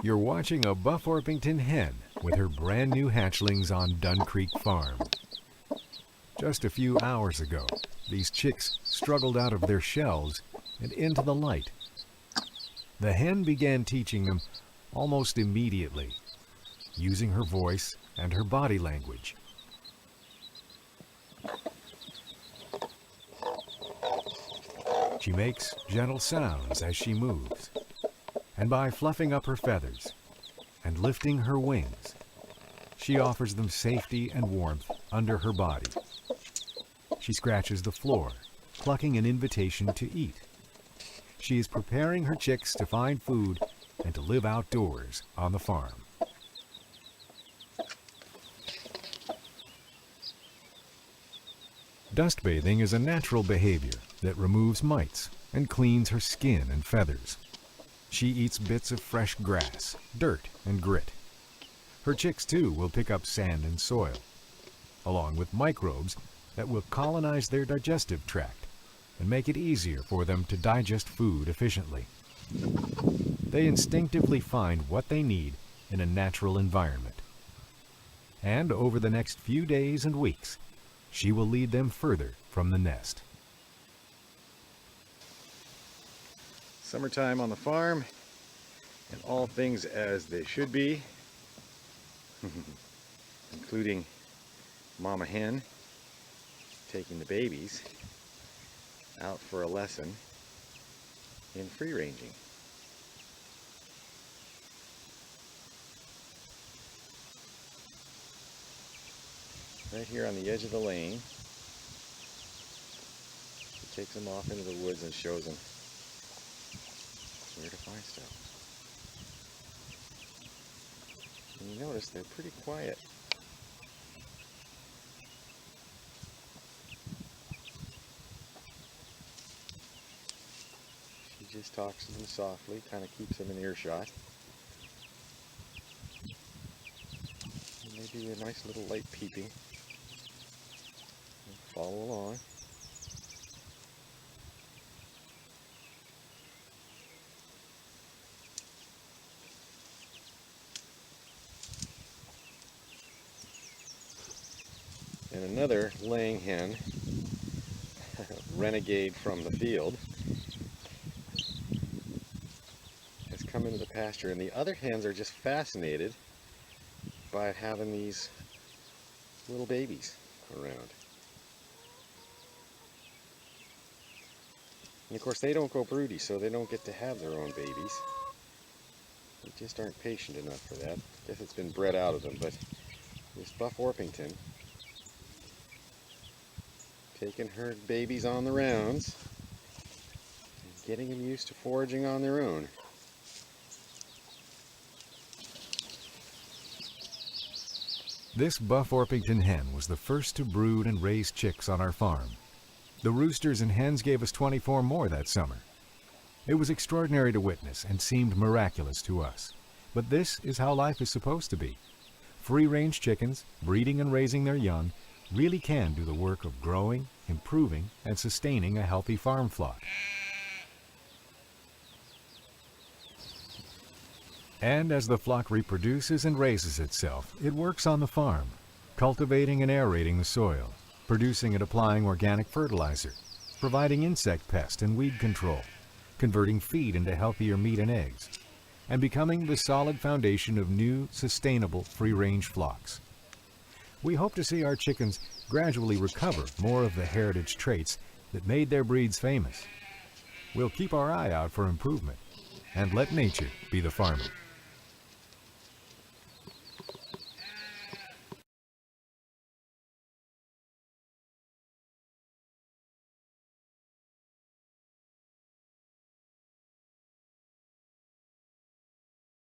You're watching a Buff Orpington hen with her brand new hatchlings on Dun Creek Farm. Just a few hours ago, these chicks struggled out of their shells and into the light. The hen began teaching them almost immediately, using her voice and her body language. She makes gentle sounds as she moves, and by fluffing up her feathers and lifting her wings, she offers them safety and warmth under her body. She scratches the floor, clucking an invitation to eat. She is preparing her chicks to find food and to live outdoors on the farm. Dust bathing is a natural behavior that removes mites and cleans her skin and feathers. She eats bits of fresh grass, dirt, and grit. Her chicks, too, will pick up sand and soil, along with microbes that will colonize their digestive tract and make it easier for them to digest food efficiently. They instinctively find what they need in a natural environment. And over the next few days and weeks, she will lead them further from the nest. Summertime on the farm, and all things as they should be, including Mama Hen taking the babies out for a lesson in free ranging. Right here on the edge of the lane, she takes them off into the woods and shows them where to find stuff. And you notice they're pretty quiet. She just talks to them softly, kind of keeps them in earshot. And they do a nice little light peeping. And follow along. And another laying hen, renegade from the field, has come into the pasture, and the other hens are just fascinated by having these little babies around. And of course they don't go broody, so they don't get to have their own babies. They just aren't patient enough for that. I guess it's been bred out of them, but this Buff Orpington, taking her babies on the rounds and getting them used to foraging on their own. This Buff Orpington hen was the first to brood and raise chicks on our farm. The roosters and hens gave us 24 more that summer. It was extraordinary to witness and seemed miraculous to us. But this is how life is supposed to be. Free-range chickens, breeding and raising their young, really can do the work of growing, improving, and sustaining a healthy farm flock. And as the flock reproduces and raises itself, it works on the farm, cultivating and aerating the soil, producing and applying organic fertilizer, providing insect pest and weed control, converting feed into healthier meat and eggs, and becoming the solid foundation of new, sustainable, free-range flocks. We hope to see our chickens gradually recover more of the heritage traits that made their breeds famous. We'll keep our eye out for improvement and let nature be the farmer.